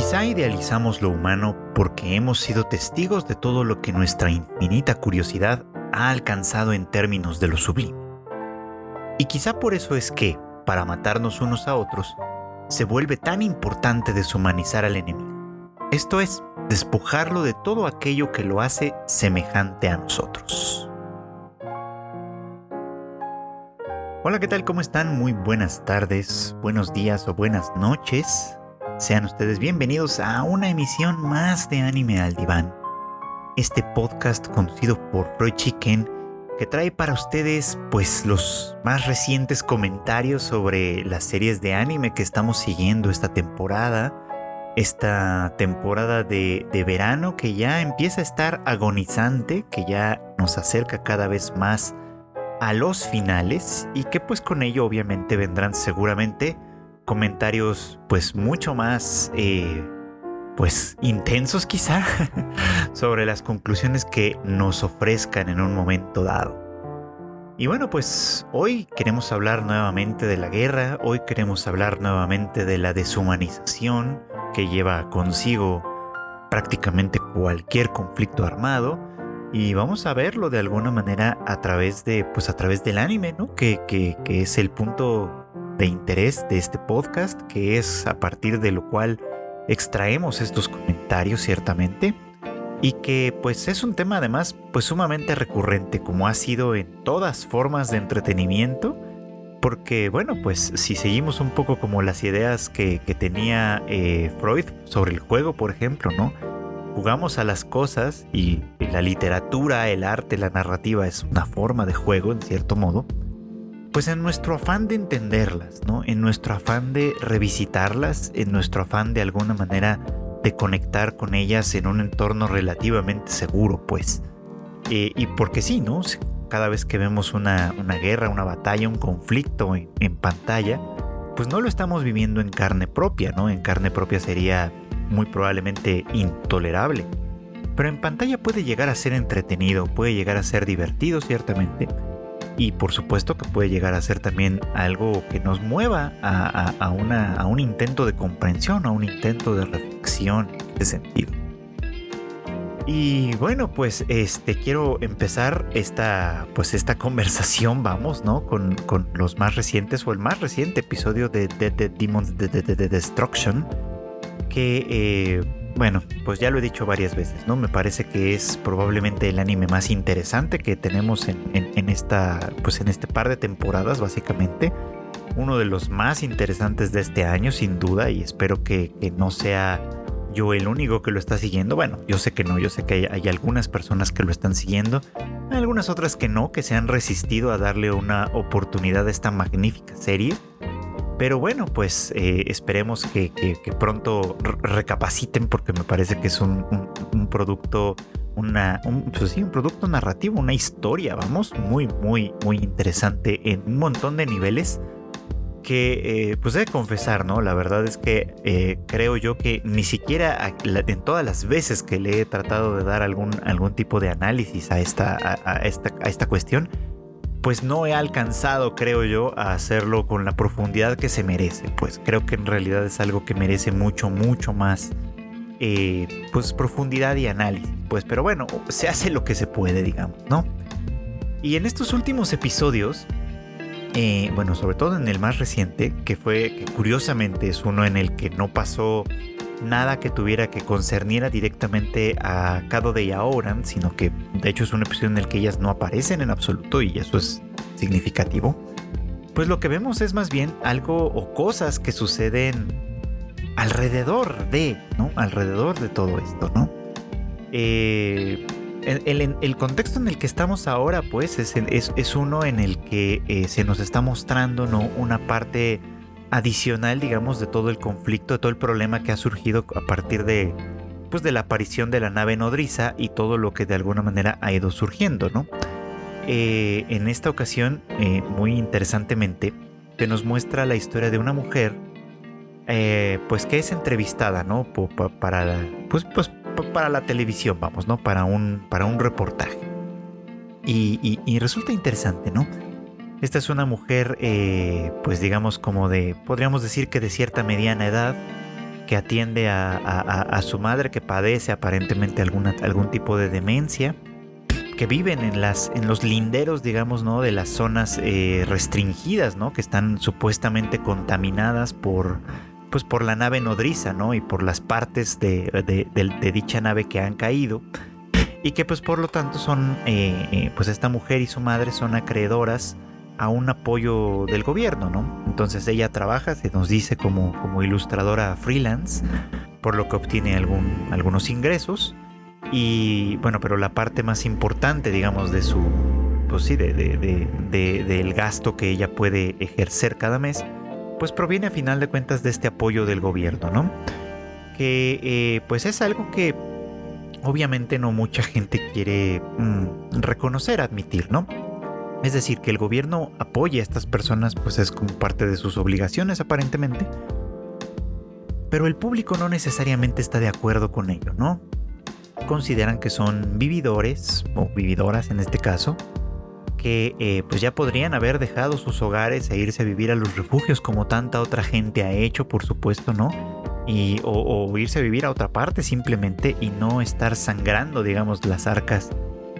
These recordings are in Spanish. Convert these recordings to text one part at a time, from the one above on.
Quizá idealizamos lo humano porque hemos sido testigos de todo lo que nuestra infinita curiosidad ha alcanzado en términos de lo sublime. Y quizá por eso es que, para matarnos unos a otros, se vuelve tan importante deshumanizar al enemigo. Esto es, despojarlo de todo aquello que lo hace semejante a nosotros. Hola, ¿qué tal? ¿Cómo están? Muy buenas tardes, buenos días o buenas noches. Sean ustedes bienvenidos a una emisión más de Anime al Diván. Este podcast conducido por Freud Chicken que trae para ustedes pues los más recientes comentarios sobre las series de anime que estamos siguiendo esta temporada de verano que ya empieza a estar agonizante, que ya nos acerca cada vez más a los finales y que pues con ello obviamente vendrán seguramente comentarios pues mucho más pues intensos quizá sobre las conclusiones que nos ofrezcan en un momento dado. Y bueno, pues hoy queremos hablar nuevamente de la guerra, hoy queremos hablar nuevamente de la deshumanización que lleva consigo prácticamente cualquier conflicto armado, y vamos a verlo de alguna manera a través del anime, ¿no? Que es el punto de interés de este podcast, que es a partir de lo cual extraemos estos comentarios ciertamente, y que pues es un tema además pues sumamente recurrente, como ha sido en todas formas de entretenimiento, porque bueno, pues si seguimos un poco como las ideas que tenía Freud sobre el juego, por ejemplo, ¿no? Jugamos a las cosas y la literatura, el arte, la narrativa es una forma de juego en cierto modo. Pues en nuestro afán de entenderlas, ¿no? En nuestro afán de revisitarlas, en nuestro afán de alguna manera de conectar con ellas en un entorno relativamente seguro, pues. Y porque sí, ¿no? Cada vez que vemos una guerra, una batalla, un conflicto en pantalla, pues no lo estamos viviendo en carne propia, ¿no? En carne propia sería muy probablemente intolerable. Pero en pantalla puede llegar a ser entretenido, puede llegar a ser divertido ciertamente. Y por supuesto que puede llegar a ser también algo que nos mueva a un intento de comprensión, a un intento de reflexión en este sentido. Y bueno, pues quiero empezar esta conversación, vamos, ¿no? Con los más recientes, o el más reciente episodio de Demons Destruction, que bueno, pues ya lo he dicho varias veces, ¿no? Me parece que es probablemente el anime más interesante que tenemos en este par de temporadas, básicamente. Uno de los más interesantes de este año, sin duda, y espero que no sea yo el único que lo está siguiendo. Bueno, yo sé que no, yo sé que hay algunas personas que lo están siguiendo, algunas otras que no, que se han resistido a darle una oportunidad a esta magnífica serie. Pero bueno, pues esperemos que pronto recapaciten, porque me parece que es un producto, un producto narrativo, una historia, vamos, muy, muy, muy interesante en un montón de niveles que, pues he de confesar, ¿no? La verdad es que creo yo que ni siquiera en todas las veces que le he tratado de dar algún tipo de análisis a esta cuestión, pues no he alcanzado, creo yo, a hacerlo con la profundidad que se merece. Pues creo que en realidad es algo que merece mucho, mucho más pues profundidad y análisis. Pues, pero bueno, se hace lo que se puede, digamos, ¿no? Y en estos últimos episodios, bueno, sobre todo en el más reciente, que curiosamente es uno en el que no pasó nada que tuviera que concerniera directamente a Kado y a Ouran, sino que de hecho es un episodio en el que ellas no aparecen en absoluto, y eso es significativo. Pues lo que vemos es más bien algo o cosas que suceden alrededor de todo esto, ¿no? El contexto en el que estamos ahora, pues, es uno en el que se nos está mostrando, ¿no? Una parte adicional, digamos, de todo el conflicto, de todo el problema que ha surgido a partir de la aparición de la nave nodriza y todo lo que de alguna manera ha ido surgiendo, ¿no? En esta ocasión, muy interesantemente, se nos muestra la historia de una mujer, pues que es entrevistada, ¿no? Para la televisión, vamos, ¿no? Para un reportaje. Y resulta interesante, ¿no? Esta es una mujer, pues digamos como podríamos decir que de cierta mediana edad, que atiende a su madre, que padece aparentemente algún tipo de demencia, que viven en los linderos, digamos, ¿no? De las zonas restringidas, ¿no? Que están supuestamente contaminadas pues por la nave nodriza, ¿no? Y por las partes de dicha nave que han caído. Y que pues por lo tanto son, pues esta mujer y su madre son acreedoras a un apoyo del gobierno, ¿no? Entonces ella trabaja, se nos dice, como ilustradora freelance, por lo que obtiene algunos ingresos. Y bueno, pero la parte más importante, digamos, de su, pues sí, del gasto que ella puede ejercer cada mes, pues proviene a final de cuentas de este apoyo del gobierno, ¿no? Que pues es algo que obviamente no mucha gente quiere reconocer, admitir, ¿no? Es decir, que el gobierno apoye a estas personas, pues es como parte de sus obligaciones aparentemente, pero el público no necesariamente está de acuerdo con ello, ¿no? Consideran que son vividores, o vividoras en este caso, que pues ya podrían haber dejado sus hogares e irse a vivir a los refugios como tanta otra gente ha hecho, por supuesto, ¿no? O irse a vivir a otra parte simplemente y no estar sangrando, digamos, las arcas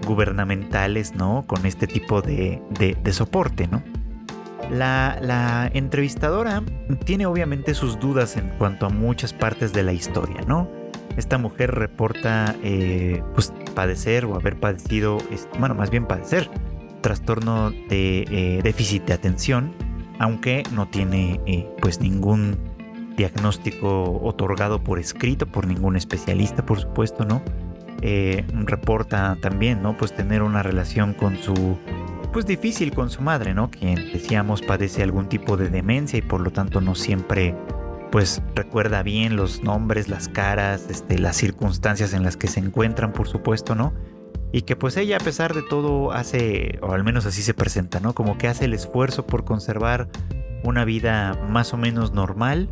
gubernamentales, ¿no? Con este tipo de soporte, ¿no? La entrevistadora tiene obviamente sus dudas en cuanto a muchas partes de la historia, ¿no? Esta mujer reporta pues padecer o haber padecido, bueno, más bien padecer trastorno de déficit de atención, aunque no tiene pues ningún diagnóstico otorgado por escrito por ningún especialista, por supuesto, ¿no? Reporta también, ¿no? Pues tener una relación pues difícil con su madre, ¿no? Quien, decíamos, padece algún tipo de demencia y por lo tanto no siempre pues recuerda bien los nombres, las caras, las circunstancias en las que se encuentran, por supuesto, ¿no? Y que pues ella, a pesar de todo, hace, o al menos así se presenta, ¿no? Como que hace el esfuerzo por conservar una vida más o menos normal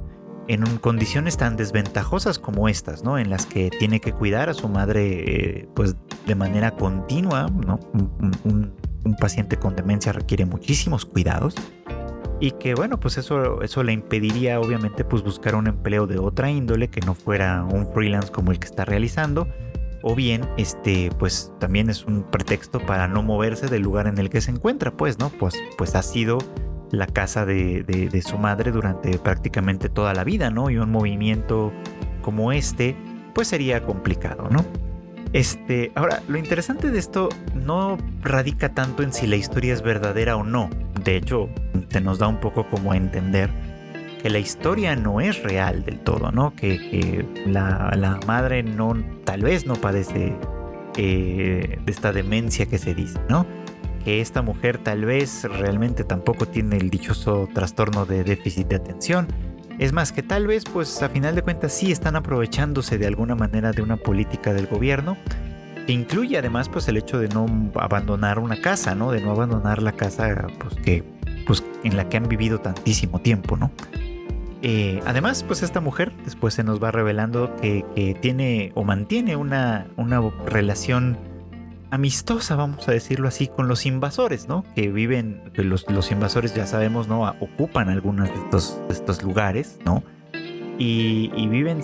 en condiciones tan desventajosas como estas, ¿no? En las que tiene que cuidar a su madre pues de manera continua, ¿no? Un paciente con demencia requiere muchísimos cuidados y que bueno, pues eso le impediría obviamente pues buscar un empleo de otra índole que no fuera un freelance como el que está realizando, o bien pues también es un pretexto para no moverse del lugar en el que se encuentra, pues, ¿no? Pues ha sido la casa de su madre durante prácticamente toda la vida, ¿no? Y un movimiento como pues sería complicado, ¿no? Ahora, lo interesante de esto no radica tanto en si la historia es verdadera o no. De hecho, te nos da un poco como a entender que la historia no es real del todo, ¿no? Que la madre tal vez no padece de esta demencia que se dice, ¿no? Que esta mujer tal vez realmente tampoco tiene el dichoso trastorno de déficit de atención. Es más, que tal vez, pues a final de cuentas sí están aprovechándose de alguna manera de una política del gobierno que incluye además pues el hecho de no abandonar una casa, ¿no? De no abandonar la casa pues en la que han vivido tantísimo tiempo, ¿no? Además, pues esta mujer después se nos va revelando que tiene o mantiene una relación amistosa, vamos a decirlo así, con los invasores, ¿no? Que viven, que los invasores, ya sabemos, ¿no? Ocupan algunos de estos lugares, ¿no? Y viven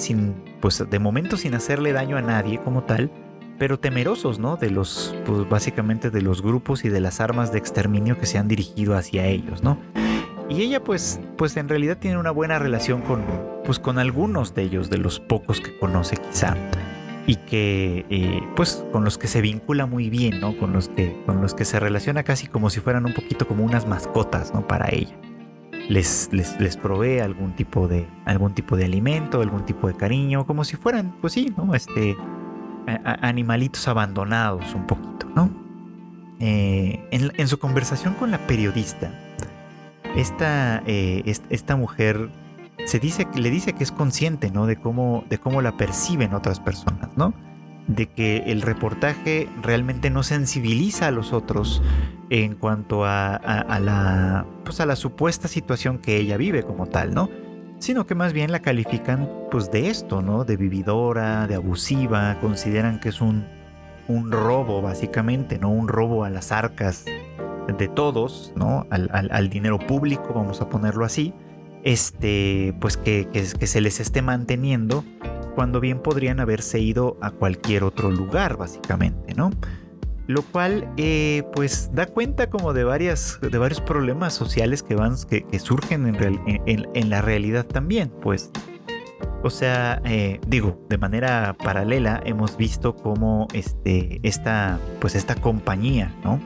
pues de momento sin hacerle daño a nadie como tal, pero temerosos, ¿no? Pues básicamente de los grupos y de las armas de exterminio que se han dirigido hacia ellos, ¿no? Y ella pues en realidad tiene una buena relación con algunos de ellos, de los pocos que conoce quizá, y que pues con los que se vincula muy bien, ¿no? Con los que se relaciona casi como si fueran un poquito como unas mascotas, ¿no? Para ella. Les provee algún tipo de alimento, algún tipo de cariño, como si fueran, pues sí, ¿no? Animalitos abandonados un poquito, ¿no? En su conversación con la periodista, esta mujer le dice que es consciente, ¿no? de cómo la perciben otras personas, ¿no? De que el reportaje realmente no sensibiliza a los otros en cuanto a la supuesta situación que ella vive como tal, ¿no? Sino que más bien la califican pues de esto, ¿no? De vividora, de abusiva, consideran que es un robo básicamente, ¿no? Un robo a las arcas de todos, ¿no? Al dinero público, vamos a ponerlo así, pues que se les esté manteniendo cuando bien podrían haberse ido a cualquier otro lugar, básicamente, ¿no? Lo cual, pues, da cuenta como de varios problemas sociales que surgen en la realidad también, pues. O sea, de manera paralela hemos visto cómo esta compañía, ¿no?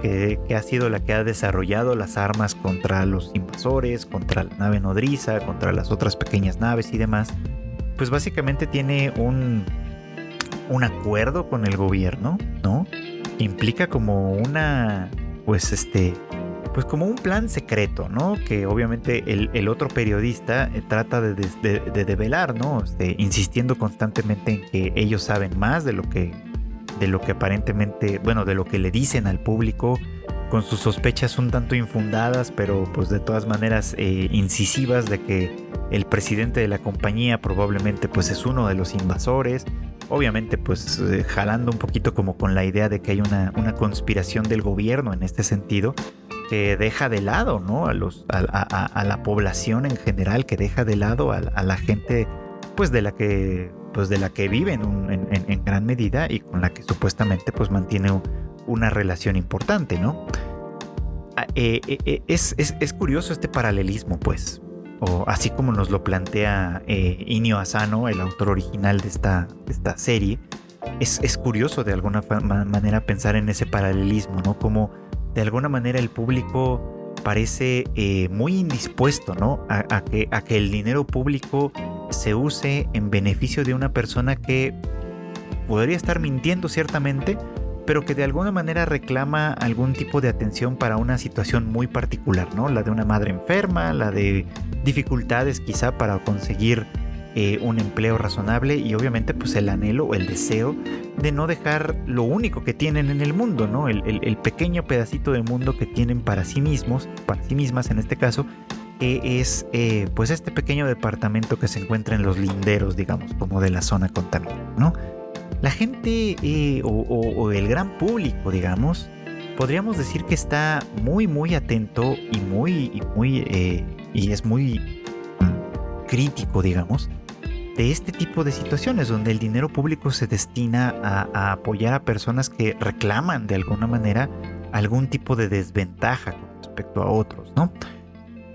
Que ha sido la que ha desarrollado las armas contra los invasores, contra la nave nodriza, contra las otras pequeñas naves y demás, pues básicamente tiene un acuerdo con el gobierno, ¿no? Que implica como como un plan secreto, ¿no? Que obviamente el otro periodista trata de develar, ¿no? Insistiendo constantemente en que ellos saben más de lo que aparentemente, bueno, de lo que le dicen al público, con sus sospechas un tanto infundadas, pero pues de todas maneras incisivas, de que el presidente de la compañía probablemente pues es uno de los invasores. Obviamente pues jalando un poquito como con la idea de que hay una conspiración del gobierno en este sentido, que deja de lado, ¿no? a la población en general, que deja de lado a la gente pues de la que vive en gran medida y con la que supuestamente pues mantiene una relación importante, ¿no? Es curioso este paralelismo, pues, o así como nos lo plantea Inio Asano, el autor original de esta serie. Es curioso de alguna manera pensar en ese paralelismo, ¿no? Como de alguna manera el público parece muy indispuesto, ¿no? A que el dinero público se use en beneficio de una persona que podría estar mintiendo ciertamente, pero que de alguna manera reclama algún tipo de atención para una situación muy particular, ¿no? La de una madre enferma, la de dificultades quizá para conseguir un empleo razonable y obviamente pues el anhelo o el deseo de no dejar lo único que tienen en el mundo, ¿no? El pequeño pedacito de mundo que tienen para sí mismos, para sí mismas en este caso, que es pues este pequeño departamento que se encuentra en los linderos, digamos, como de la zona contaminada, ¿no? La gente o el gran público, digamos, podríamos decir que está muy muy atento y es muy crítico, digamos, de este tipo de situaciones donde el dinero público se destina a apoyar a personas que reclaman de alguna manera algún tipo de desventaja con respecto a otros, ¿no?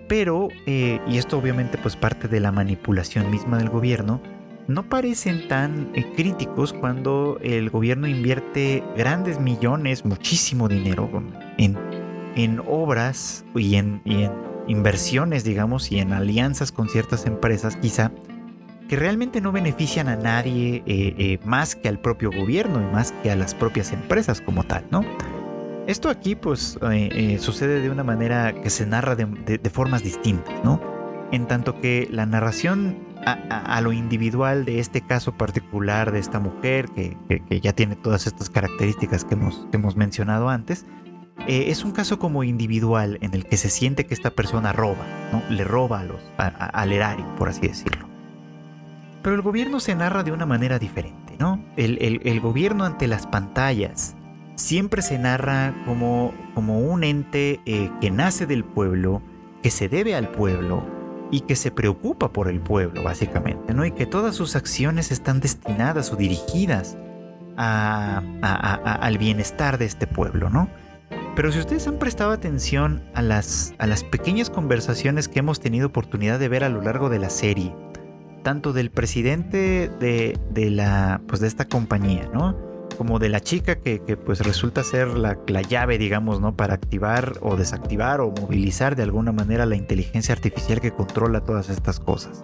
Pero, y esto obviamente pues parte de la manipulación misma del gobierno, no parecen tan críticos cuando el gobierno invierte grandes millones, muchísimo dinero en obras y en inversiones, digamos, y en alianzas con ciertas empresas quizá, que realmente no benefician a nadie más que al propio gobierno y más que a las propias empresas como tal, ¿no? Esto aquí pues sucede de una manera que se narra de formas distintas, ¿no? En tanto que la narración a lo individual de este caso particular de esta mujer que ya tiene todas estas características que hemos mencionado antes, es un caso como individual en el que se siente que esta persona roba, ¿no? Le roba al erario, por así decirlo. Pero el gobierno se narra de una manera diferente, ¿no? El gobierno ante las pantallas siempre se narra como un ente que nace del pueblo, que se debe al pueblo y que se preocupa por el pueblo, básicamente, ¿no? Y que todas sus acciones están destinadas o dirigidas al bienestar de este pueblo, ¿no? Pero si ustedes han prestado atención a las pequeñas conversaciones que hemos tenido oportunidad de ver a lo largo de la serie, tanto del presidente de esta compañía, ¿no? Como de la chica que pues resulta ser la llave, digamos, ¿no? Para activar o desactivar o movilizar de alguna manera la inteligencia artificial que controla todas estas cosas.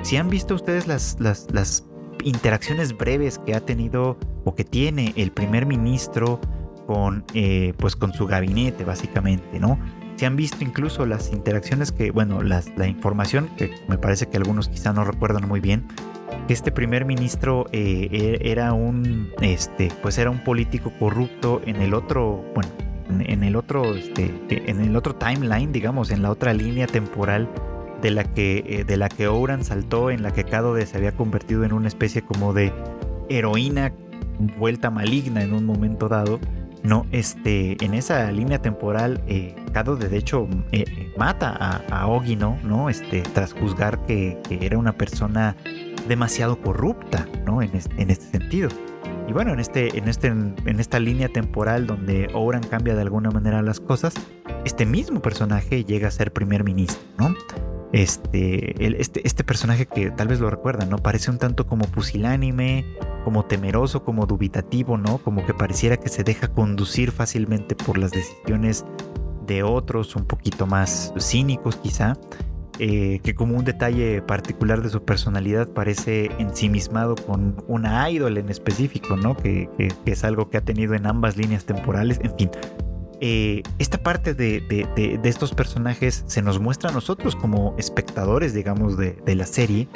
Si han visto ustedes las interacciones breves que ha tenido o que tiene el primer ministro con su gabinete, básicamente, ¿no? Se han visto incluso las interacciones la información que me parece que algunos quizá no recuerdan muy bien, que este primer ministro era un político corrupto en el otro timeline, digamos, en la otra línea temporal de la que Ouran saltó, en la que Kadode se había convertido en una especie como de heroína vuelta maligna en un momento dado. no, en esa línea temporal, Kado de hecho mata a Ogi, ¿no? Tras juzgar que era una persona demasiado corrupta, ¿no? En este sentido. Y bueno, en esta línea temporal donde Ouran cambia de alguna manera las cosas, este mismo personaje llega a ser primer ministro, ¿no? Este personaje que tal vez lo recuerdan, ¿no? Parece un tanto como pusilánime, como temeroso, como dubitativo, ¿no? Como que pareciera que se deja conducir fácilmente por las decisiones de otros, un poquito más cínicos quizá, que como un detalle particular de su personalidad parece ensimismado con una idol en específico, ¿no? Que es algo que ha tenido en ambas líneas temporales, en fin. Esta parte de estos personajes se nos muestra a nosotros como espectadores, digamos, de la serie,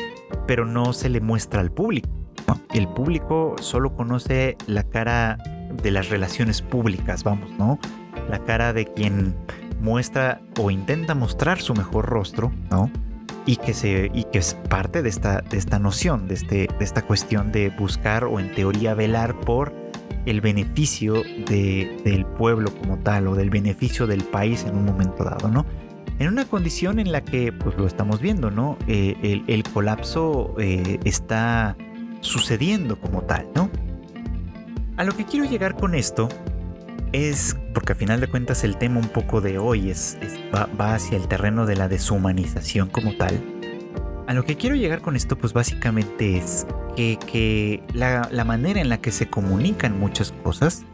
pero no se le muestra al público, ¿no? El público solo conoce la cara de las relaciones públicas, vamos, ¿no? La cara de quien muestra o intenta mostrar su mejor rostro, ¿no? Y que es parte de esta noción, de esta cuestión de buscar o en teoría velar por el beneficio del pueblo como tal, o del beneficio del país en un momento dado, ¿no? En una condición en la que, pues lo estamos viendo, ¿no? El colapso está sucediendo como tal, ¿no? A lo que quiero llegar con esto es, porque a final de cuentas el tema un poco de hoy va hacia el terreno de la deshumanización como tal. A lo que quiero llegar con esto, pues básicamente es que la manera en la que se comunican muchas cosas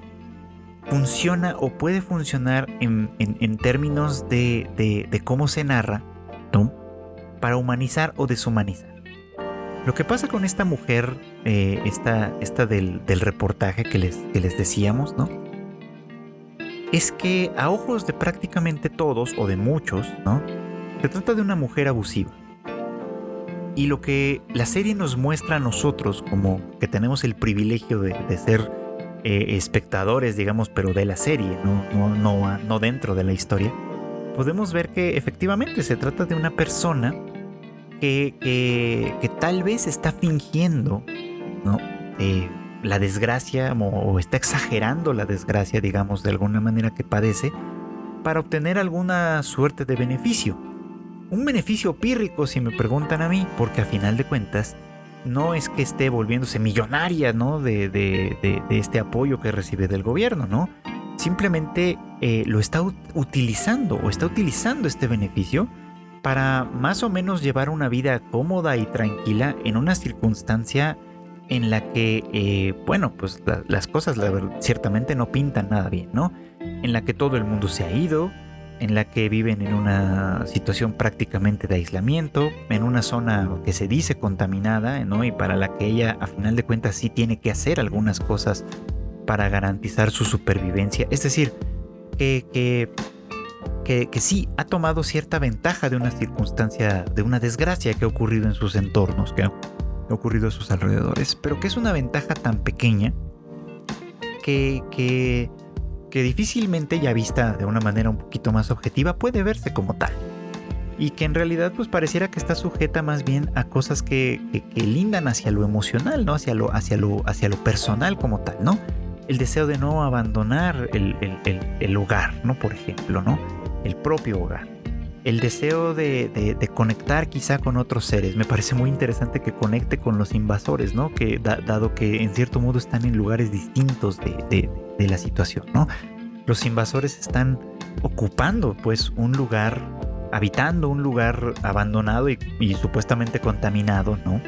funciona o puede funcionar en términos de cómo se narra, ¿no? Para humanizar o deshumanizar. Lo que pasa con esta mujer, esta del reportaje que les decíamos, ¿no? Es que a ojos de prácticamente todos o de muchos, ¿no? Se trata de una mujer abusiva. Y lo que la serie nos muestra a nosotros, como que tenemos el privilegio de ser espectadores, digamos, pero de la serie, no dentro de la historia, podemos ver que efectivamente se trata de una persona que tal vez está fingiendo, ¿no? La desgracia o está exagerando la desgracia, digamos, de alguna manera que padece para obtener alguna suerte de beneficio. Un beneficio pírrico, si me preguntan a mí, porque a final de cuentas no es que esté volviéndose millonaria, ¿no? de este apoyo que recibe del gobierno, ¿no? Simplemente lo está utilizando o está utilizando este beneficio para más o menos llevar una vida cómoda y tranquila en una circunstancia en la que, bueno, pues las cosas ciertamente no pintan nada bien, ¿no? En la que todo el mundo se ha ido, en la que viven en una situación prácticamente de aislamiento, en una zona que se dice contaminada, ¿no? Y para la que ella, a final de cuentas, sí tiene que hacer algunas cosas para garantizar su supervivencia. Es decir, que sí ha tomado cierta ventaja de una circunstancia, de una desgracia que ha ocurrido en sus entornos, que ha ocurrido a sus alrededores, pero que es una ventaja tan pequeña que difícilmente, ya vista de una manera un poquito más objetiva, puede verse como tal. Y que en realidad pues pareciera que está sujeta más bien a cosas que lindan hacia lo emocional, ¿no? Hacia lo personal como tal, ¿no? El deseo de no abandonar el hogar, ¿no? Por ejemplo, ¿no? El propio hogar. El deseo de conectar quizá con otros seres. Me parece muy interesante que conecte con los invasores, ¿no? Que dado que en cierto modo están en lugares distintos de la situación, ¿no? Los invasores están ocupando pues un lugar, habitando un lugar abandonado y supuestamente contaminado, ¿no?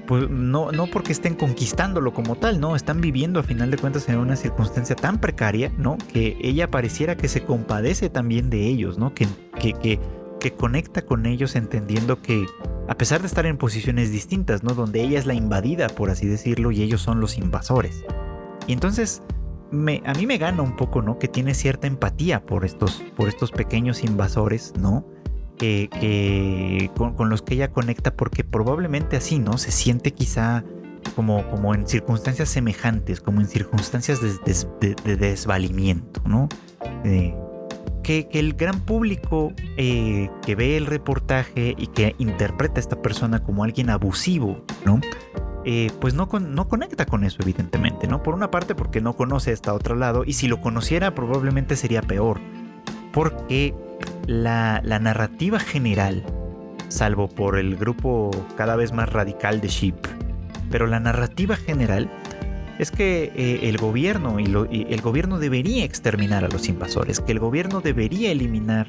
Pues no porque estén conquistándolo como tal, ¿no? Están viviendo a final de cuentas en una circunstancia tan precaria, ¿no? Que ella pareciera que se compadece también de ellos, ¿no? Que conecta con ellos entendiendo que a pesar de estar en posiciones distintas, ¿no? Donde ella es la invadida, por así decirlo, y ellos son los invasores. Y entonces a mí me gana un poco, ¿no? Que tiene cierta empatía por estos pequeños invasores, ¿no? Con los que ella conecta, porque probablemente así, ¿no? Se siente quizá como en circunstancias semejantes, como en circunstancias de desvalimiento, ¿no? Que el gran público que ve el reportaje y que interpreta a esta persona como alguien abusivo, ¿no? pues no conecta con eso, evidentemente, ¿no? Por una parte porque no conoce esta otro lado, y si lo conociera probablemente sería peor, porque la narrativa general, salvo por el grupo cada vez más radical de Sheep, pero la narrativa general es que el gobierno el gobierno debería exterminar a los invasores, que el gobierno debería eliminar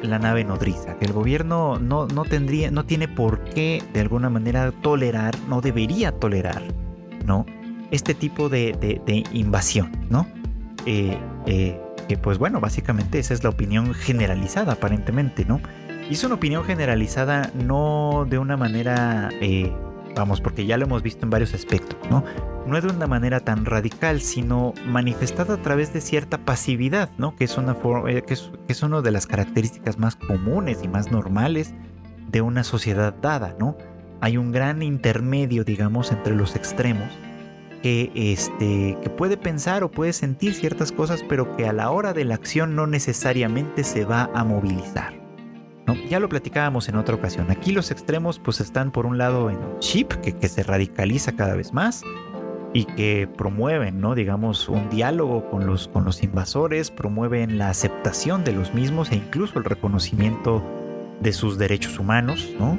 la nave nodriza, que el gobierno no tiene por qué de alguna manera tolerar, no debería tolerar, ¿no? Este tipo de invasión, ¿no? Que pues bueno, básicamente esa es la opinión generalizada aparentemente, ¿no? Y es una opinión generalizada no de una manera, vamos, porque ya lo hemos visto en varios aspectos, ¿no? No de una manera tan radical, sino manifestada a través de cierta pasividad, ¿no? Que es una de las características más comunes y más normales de una sociedad dada, ¿no? Hay un gran intermedio, digamos, entre los extremos que puede pensar o puede sentir ciertas cosas, pero que a la hora de la acción no necesariamente se va a movilizar, ¿no? Ya lo platicábamos en otra ocasión. Aquí los extremos pues están por un lado en Sheep, que se radicaliza cada vez más y que promueven, ¿no? Digamos, un diálogo con los invasores, promueven la aceptación de los mismos e incluso el reconocimiento de sus derechos humanos, ¿no?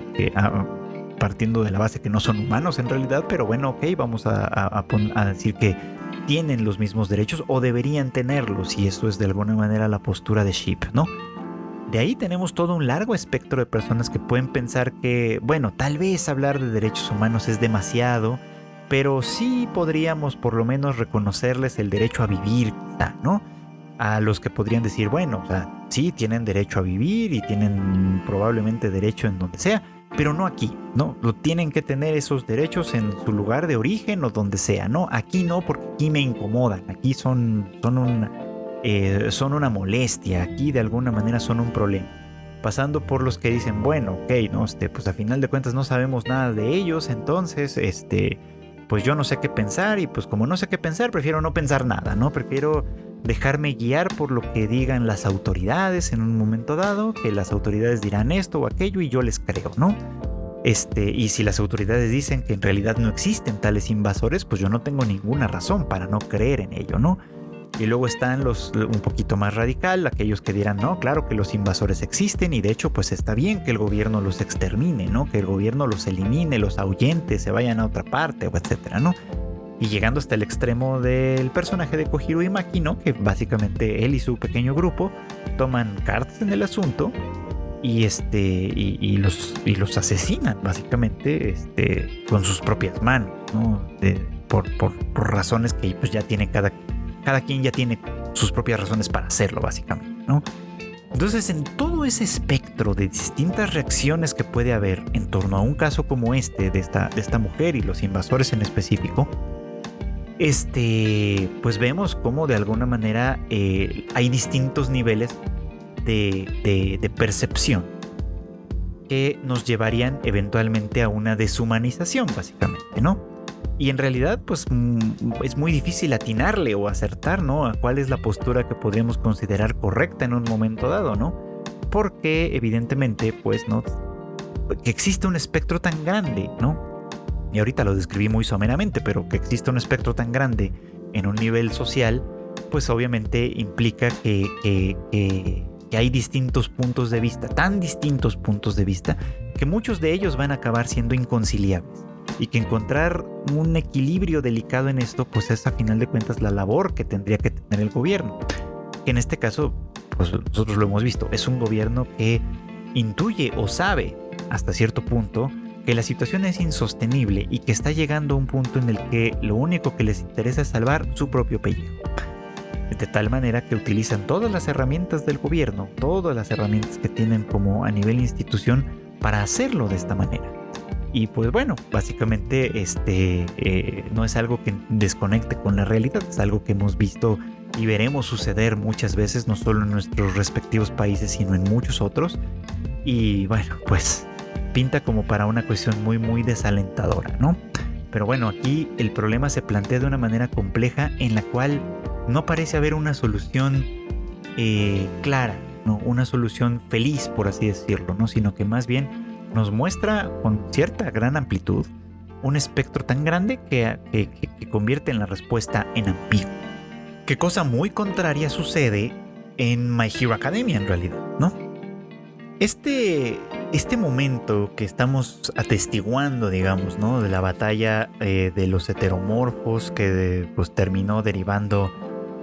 Partiendo de la base que no son humanos en realidad, pero bueno, ok, vamos a decir que tienen los mismos derechos o deberían tenerlos, y eso es de alguna manera la postura de Sheep, ¿no? De ahí tenemos todo un largo espectro de personas que pueden pensar que, bueno, tal vez hablar de derechos humanos es demasiado, pero sí podríamos por lo menos reconocerles el derecho a vivir, ¿no? A los que podrían decir, bueno, o sea, sí tienen derecho a vivir y tienen probablemente derecho en donde sea, pero no aquí, ¿no? Lo tienen que tener esos derechos en su lugar de origen o donde sea, ¿no? Aquí no, porque aquí me incomodan, aquí son una molestia, aquí de alguna manera son un problema. Pasando por los que dicen, bueno, ok, ¿no? Pues a final de cuentas no sabemos nada de ellos, entonces, pues yo no sé qué pensar, y pues como no sé qué pensar, prefiero no pensar nada, ¿no? Prefiero dejarme guiar por lo que digan las autoridades en un momento dado, que las autoridades dirán esto o aquello y yo les creo, ¿no? Y si las autoridades dicen que en realidad no existen tales invasores, pues yo no tengo ninguna razón para no creer en ello, ¿no? Y luego están los un poquito más radical, aquellos que dirán, no, claro que los invasores existen y de hecho pues está bien que el gobierno los extermine, ¿no? Que el gobierno los elimine, los ahuyente, se vayan a otra parte, etcétera, ¿no? Y llegando hasta el extremo del personaje de Kojiro Imaki, ¿no? Que básicamente él y su pequeño grupo toman cartas en el asunto y los asesinan básicamente con sus propias manos, ¿no? Por razones que pues ya tiene cada quien ya tiene sus propias razones para hacerlo, básicamente, ¿no? Entonces, en todo ese espectro de distintas reacciones que puede haber en torno a un caso como de esta mujer y los invasores en específico, pues vemos cómo de alguna manera hay distintos niveles de percepción que nos llevarían eventualmente a una deshumanización, básicamente, ¿no? Y en realidad, pues es muy difícil atinarle o acertar, ¿no? A cuál es la postura que podríamos considerar correcta en un momento dado, ¿no? Porque evidentemente, pues, ¿no? Que existe un espectro tan grande, ¿no? Y ahorita lo describí muy someramente, pero que existe un espectro tan grande en un nivel social, pues obviamente implica que hay distintos puntos de vista, tan distintos puntos de vista, que muchos de ellos van a acabar siendo inconciliables. Y que encontrar un equilibrio delicado en esto, pues es a final de cuentas la labor que tendría que tener el gobierno. Que en este caso, pues nosotros lo hemos visto, es un gobierno que intuye o sabe hasta cierto punto que la situación es insostenible y que está llegando a un punto en el que lo único que les interesa es salvar su propio pellejo. De tal manera que utilizan todas las herramientas del gobierno, todas las herramientas que tienen como a nivel institución para hacerlo de esta manera. Y pues bueno, básicamente no es algo que desconecte con la realidad, es algo que hemos visto y veremos suceder muchas veces, no solo en nuestros respectivos países, sino en muchos otros. Y bueno, pues pinta como para una cuestión muy, muy desalentadora, ¿no? Pero bueno, aquí el problema se plantea de una manera compleja en la cual no parece haber una solución clara, ¿no? Una solución feliz, por así decirlo, ¿no? Sino que más bien nos muestra con cierta gran amplitud un espectro tan grande que convierte en la respuesta en ambigua. Qué cosa muy contraria sucede en My Hero Academia en realidad, ¿no? Este momento que estamos atestiguando, digamos, ¿no? De la batalla de los heteromorfos que pues terminó derivando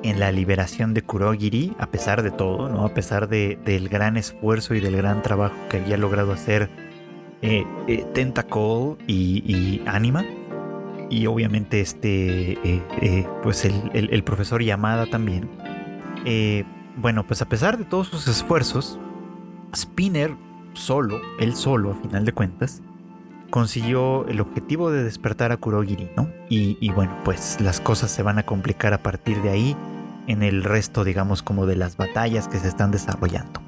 en la liberación de Kurogiri, a pesar de todo, ¿no? A pesar del gran esfuerzo y del gran trabajo que había logrado hacer Tentacle y Anima. Y obviamente pues el profesor Yamada también. Bueno, pues a pesar de todos sus esfuerzos, Spinner él solo, a final de cuentas, consiguió el objetivo de despertar a Kurogiri, ¿no? Y bueno, pues las cosas se van a complicar a partir de ahí en el resto, digamos, como de las batallas que se están desarrollando.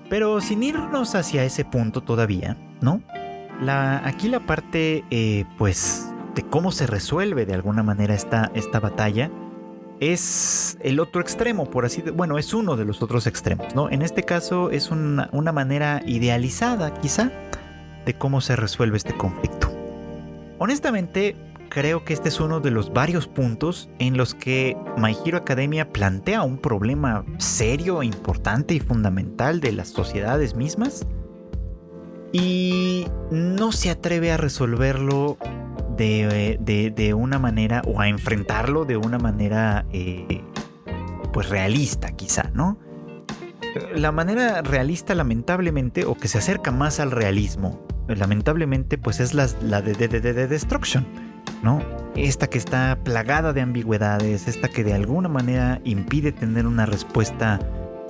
Pero sin irnos hacia ese punto todavía, ¿no? Aquí la parte, pues, de cómo se resuelve de alguna manera esta batalla es el otro extremo, por así decirlo. Bueno, es uno de los otros extremos, ¿no? En este caso es una manera idealizada, quizá, de cómo se resuelve este conflicto. Honestamente, creo que este es uno de los varios puntos en los que My Hero Academia plantea un problema serio, importante y fundamental de las sociedades mismas y no se atreve a resolverlo de una manera, o a enfrentarlo de una manera pues realista, quizá, ¿no? La manera realista, lamentablemente, o que se acerca más al realismo, lamentablemente, pues es la de Destruction, ¿no? Esta que está plagada de ambigüedades, esta que de alguna manera impide tener una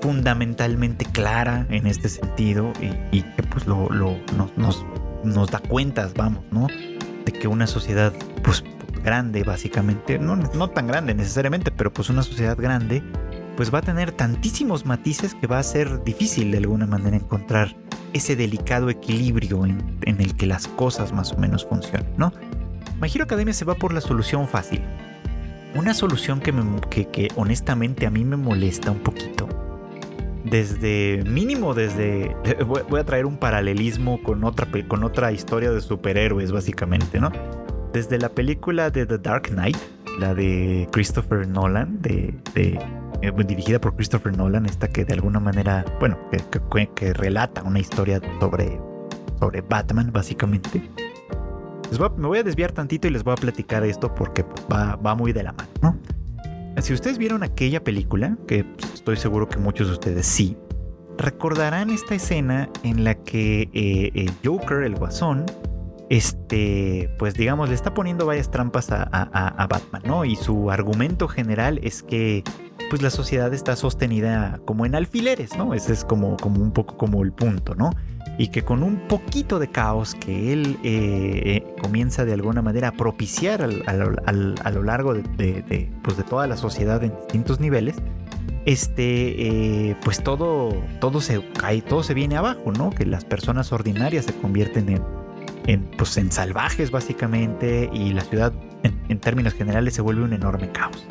fundamentalmente clara en este sentido y que pues nos da cuentas, vamos, ¿no? De que una sociedad pues grande, básicamente, no tan grande necesariamente, pero pues una sociedad grande pues va a tener tantísimos matices que va a ser difícil de alguna manera encontrar ese delicado equilibrio en el que las cosas más o menos funcionan, ¿no? My Hero Academia se va por la solución fácil, una solución que honestamente a mí me molesta un poquito. Voy a traer un paralelismo con otra historia de superhéroes, básicamente, ¿no? Desde la película de The Dark Knight, la de Christopher Nolan, dirigida por Christopher Nolan, esta que de alguna manera, bueno, que relata una historia sobre Batman, básicamente. Me voy a desviar tantito y les voy a platicar esto porque pues, va muy de la mano, ¿no? Si ustedes vieron aquella película, que pues, estoy seguro que muchos de ustedes sí, recordarán esta escena en la que el Joker, el Guasón, pues digamos, le está poniendo varias trampas a Batman, ¿no? Y su argumento general es que pues la sociedad está sostenida como en alfileres, ¿no? Ese es como un poco como el punto, ¿no? Y que con un poquito de caos que él comienza de alguna manera a propiciar a lo largo de toda la sociedad en distintos niveles, pues todo se cae, todo se viene abajo, ¿no? Que las personas ordinarias se convierten en salvajes básicamente, y la ciudad en términos generales se vuelve un enorme caos.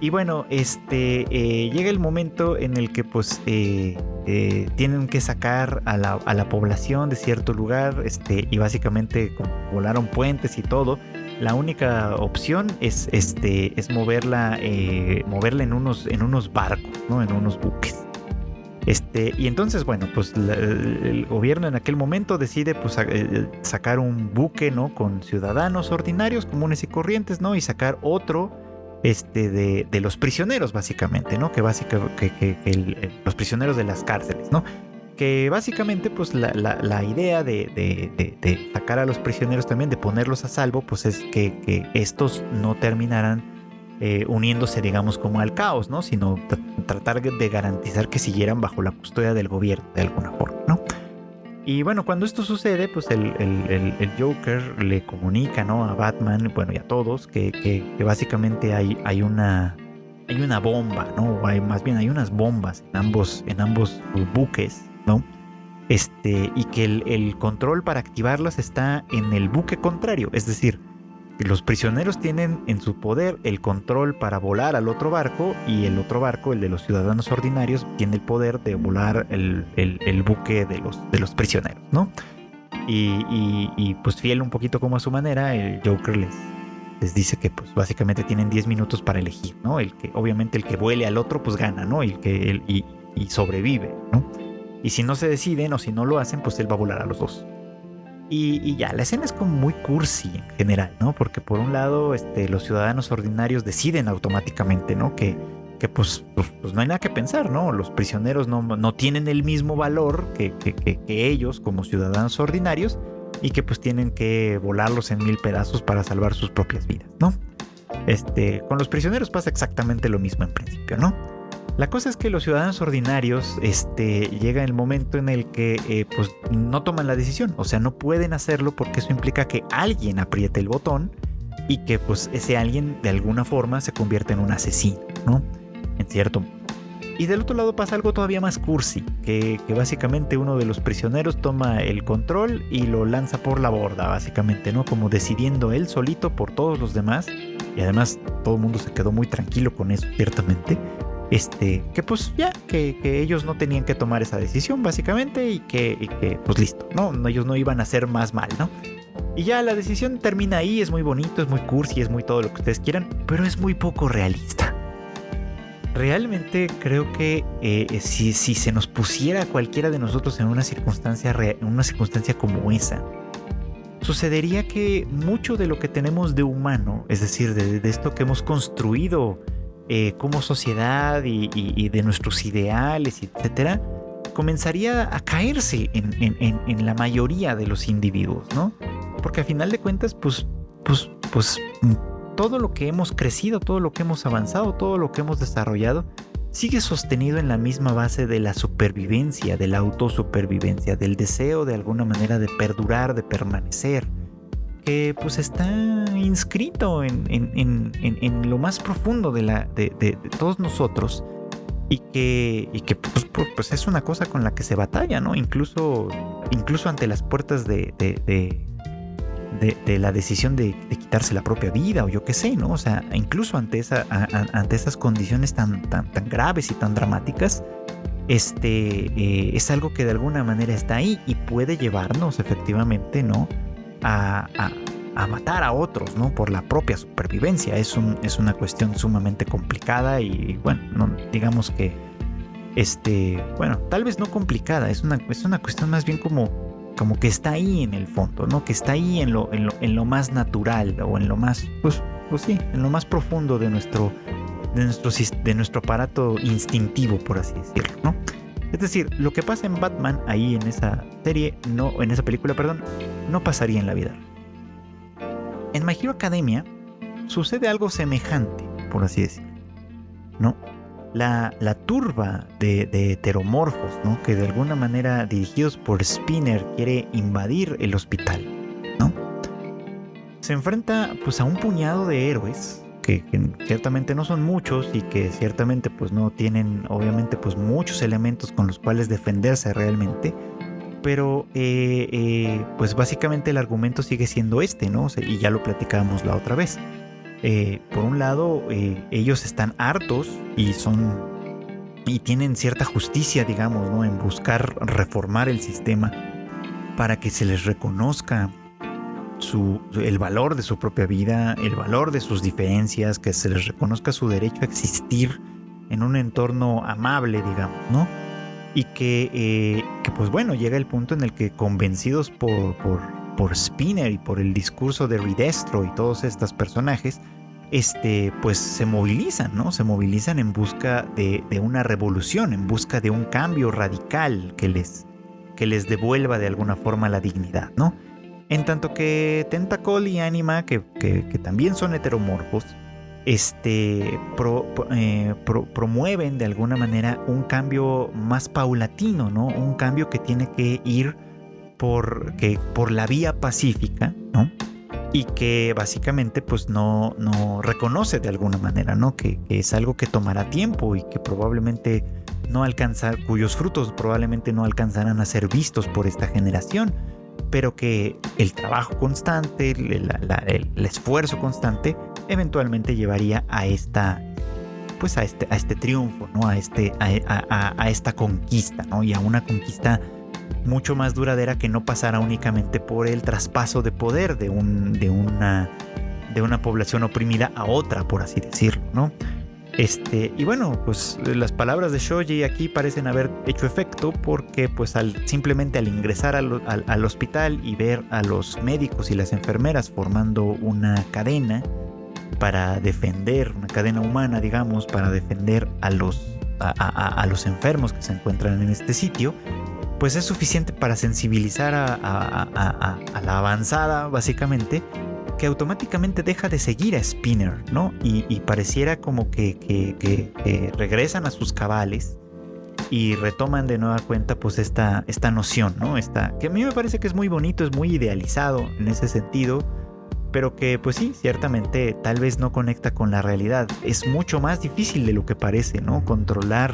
Y bueno, llega el momento en el que pues tienen que sacar a la población de cierto lugar, y básicamente como volaron puentes y todo, la única opción es moverla en unos barcos, ¿no? En unos buques. Y entonces, bueno, pues el gobierno en aquel momento decide pues sacar un buque, ¿no? Con ciudadanos ordinarios, comunes y corrientes, ¿no? Y sacar otro de los prisioneros, básicamente, ¿no? Que los prisioneros de las cárceles, ¿no? Que básicamente, pues la idea de sacar a los prisioneros también, de ponerlos a salvo, pues es que estos no terminaran uniéndose, digamos, como al caos, ¿no? Sino tratar de garantizar que siguieran bajo la custodia del gobierno de alguna forma, ¿no? Y bueno, cuando esto sucede, pues el Joker le comunica, ¿no? A Batman, bueno, y a todos, que básicamente hay una bomba, ¿no? Más bien hay unas bombas en ambos buques, ¿no? Y que el control para activarlas está en el buque contrario, es decir, los prisioneros tienen en su poder el control para volar al otro barco, y el otro barco, el de los ciudadanos ordinarios, tiene el poder de volar el buque de los prisioneros, ¿no? Y pues fiel un poquito como a su manera, el Joker les dice que pues básicamente tienen 10 minutos para elegir, ¿no? Obviamente el que vuele al otro pues gana, ¿no? Y sobrevive, ¿no? Y si no se deciden o si no lo hacen, pues él va a volar a los dos. Y ya, la escena es como muy cursi en general, ¿no? Porque por un lado, los ciudadanos ordinarios deciden automáticamente, ¿no? Que pues no hay nada que pensar, ¿no? Los prisioneros no tienen el mismo valor que ellos como ciudadanos ordinarios y que pues tienen que volarlos en 1000 pedazos para salvar sus propias vidas, ¿no? Con los prisioneros pasa exactamente lo mismo en principio, ¿no? La cosa es que los ciudadanos ordinarios, llega el momento en el que pues no toman la decisión, o sea, no pueden hacerlo porque eso implica que alguien apriete el botón y que pues ese alguien de alguna forma se convierte en un asesino, ¿no? En cierto modo. Y del otro lado pasa algo todavía más cursi, que básicamente uno de los prisioneros toma el control y lo lanza por la borda, básicamente, ¿no? Como decidiendo él solito por todos los demás. Y además todo el mundo se quedó muy tranquilo con eso, ciertamente. Que pues ya, que ellos no tenían que tomar esa decisión, básicamente, y que pues listo, ¿no? Ellos no iban a hacer más mal, ¿no? Y ya la decisión termina ahí, es muy bonito, es muy cursi, es muy todo lo que ustedes quieran, pero es muy poco realista. Realmente creo que si se nos pusiera a cualquiera de nosotros en una circunstancia como esa, sucedería que mucho de lo que tenemos de humano, es decir, de esto que hemos construido como sociedad y de nuestros ideales, etcétera, comenzaría a caerse en la mayoría de los individuos, ¿no? Porque a final de cuentas, pues todo lo que hemos crecido, todo lo que hemos avanzado, todo lo que hemos desarrollado, sigue sostenido en la misma base de la supervivencia, de la autosupervivencia, del deseo de alguna manera de perdurar, de permanecer, que pues está inscrito en lo más profundo de todos nosotros y que pues es una cosa con la que se batalla, ¿no? Incluso ante las puertas de la decisión de quitarse la propia vida o yo qué sé, ¿no? O sea, incluso ante esas condiciones tan graves y tan dramáticas, es algo que de alguna manera está ahí y puede llevarnos efectivamente, ¿no? A matar a otros, ¿no? Por la propia supervivencia. Es una cuestión sumamente complicada y bueno, no, digamos que bueno, tal vez no complicada, es una cuestión más bien como que está ahí en el fondo, ¿no? Que está ahí en lo más natural o en lo más, pues sí, en lo más profundo de nuestro aparato instintivo, por así decirlo, ¿no? Es decir, lo que pasa en Batman ahí en esa película, no pasaría en la vida. En My Hero Academia sucede algo semejante, por así decirlo, ¿no? La turba de heteromorfos, ¿no? Que de alguna manera, dirigidos por Spinner, quiere invadir el hospital, ¿no? Se enfrenta pues a un puñado de héroes que ciertamente no son muchos y que ciertamente pues no tienen obviamente pues muchos elementos con los cuales defenderse realmente, pero pues básicamente el argumento sigue siendo ¿no? O sea, y ya lo platicábamos la otra vez. Por un lado, ellos están hartos y tienen cierta justicia, digamos, ¿no? En buscar reformar el sistema para que se les reconozca el valor de su propia vida, el valor de sus diferencias, que se les reconozca su derecho a existir en un entorno amable, digamos, ¿no? Y que pues bueno, llega el punto en el que, convencidos por Spinner y por el discurso de Redestro y todos estos personajes, pues se movilizan, ¿no? Se movilizan en busca de una revolución, en busca de un cambio radical que les devuelva de alguna forma la dignidad, ¿no? En tanto que Tentacle y Anima, que también son heteromorfos, promueven de alguna manera un cambio más paulatino, ¿no? Un cambio que tiene que ir por la vía pacífica, ¿no? Y que básicamente pues no reconoce de alguna manera, ¿no? Que es algo que tomará tiempo y que probablemente cuyos frutos probablemente no alcanzarán a ser vistos por esta generación, pero que el trabajo constante, el esfuerzo constante eventualmente llevaría a este triunfo, ¿no? A esta conquista, ¿no? Y a una conquista mucho más duradera que no pasara únicamente por el traspaso de poder de una población oprimida a otra, por así decirlo, ¿no? Y bueno, pues las palabras de Shoji aquí parecen haber hecho efecto porque pues simplemente al ingresar al hospital y ver a los médicos y las enfermeras formando una cadena para defender, una cadena humana, digamos, para defender a los enfermos que se encuentran en este sitio, pues es suficiente para sensibilizar a la avanzada, básicamente, que automáticamente deja de seguir a Spinner, ¿no? Y pareciera como que regresan a sus cabales y retoman de nueva cuenta pues esta noción, ¿no? Que a mí me parece que es muy bonito, es muy idealizado en ese sentido, pero que pues sí, ciertamente tal vez no conecta con la realidad. Es mucho más difícil de lo que parece, ¿no? Controlar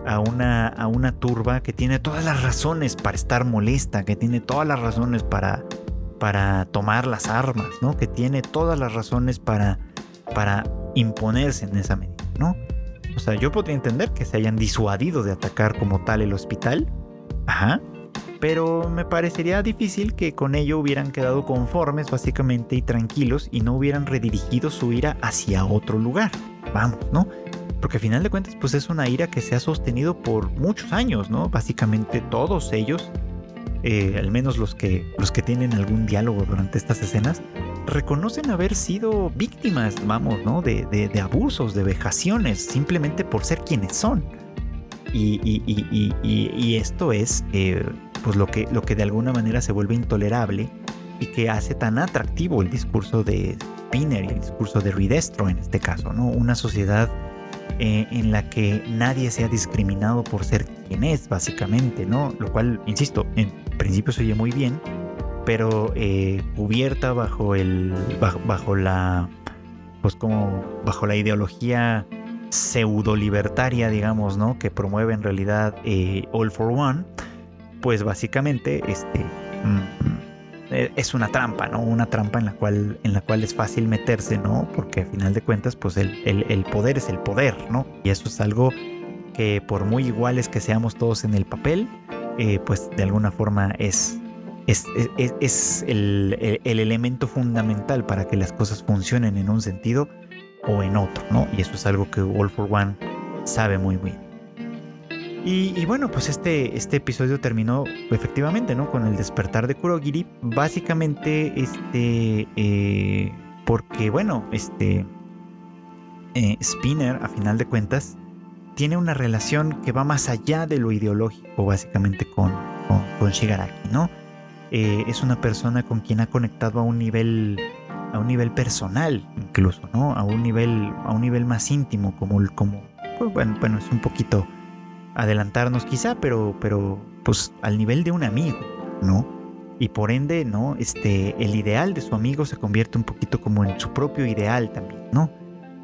a una turba que tiene todas las razones para estar molesta, que tiene todas las razones para tomar las armas, ¿no? Que tiene todas las razones para imponerse en esa medida, ¿no? O sea, yo podría entender que se hayan disuadido de atacar como tal el hospital, ajá, pero me parecería difícil que con ello hubieran quedado conformes básicamente y tranquilos y no hubieran redirigido su ira hacia otro lugar, vamos, ¿no? Porque al final de cuentas pues es una ira que se ha sostenido por muchos años, ¿no? Básicamente todos ellos, al menos los que tienen algún diálogo durante estas escenas, reconocen haber sido víctimas, vamos, ¿no? De abusos, de vejaciones, simplemente por ser quienes son. Y esto es pues lo que de alguna manera se vuelve intolerable y que hace tan atractivo el discurso de Spinner y el discurso de Ridestro en este caso, ¿no? Una sociedad en la que nadie sea discriminado por ser quien es, básicamente, ¿no? Lo cual, insisto, en principio se oye muy bien, pero cubierta bajo la ideología pseudo libertaria, digamos, ¿no? Que promueve en realidad All for One, pues básicamente es una trampa, ¿no? Una trampa en la cual es fácil meterse, ¿no? Porque al final de cuentas, pues el poder es el poder, ¿no? Y eso es algo que por muy iguales que seamos todos en el papel, pues de alguna forma es el elemento fundamental para que las cosas funcionen en un sentido o en otro, ¿no? Y eso es algo que All for One sabe muy bien. Y bueno, pues este episodio terminó efectivamente, ¿no? Con el despertar de Kurogiri, básicamente porque bueno, Spinner a final de cuentas tiene una relación que va más allá de lo ideológico, básicamente con Shigaraki, ¿no? Es una persona con quien ha conectado a un nivel personal, incluso, ¿no? A un nivel más íntimo, como pues, bueno, es un poquito adelantarnos quizá, pero pues al nivel de un amigo, ¿no? Y por ende, ¿no? El ideal de su amigo se convierte un poquito como en su propio ideal también, ¿no?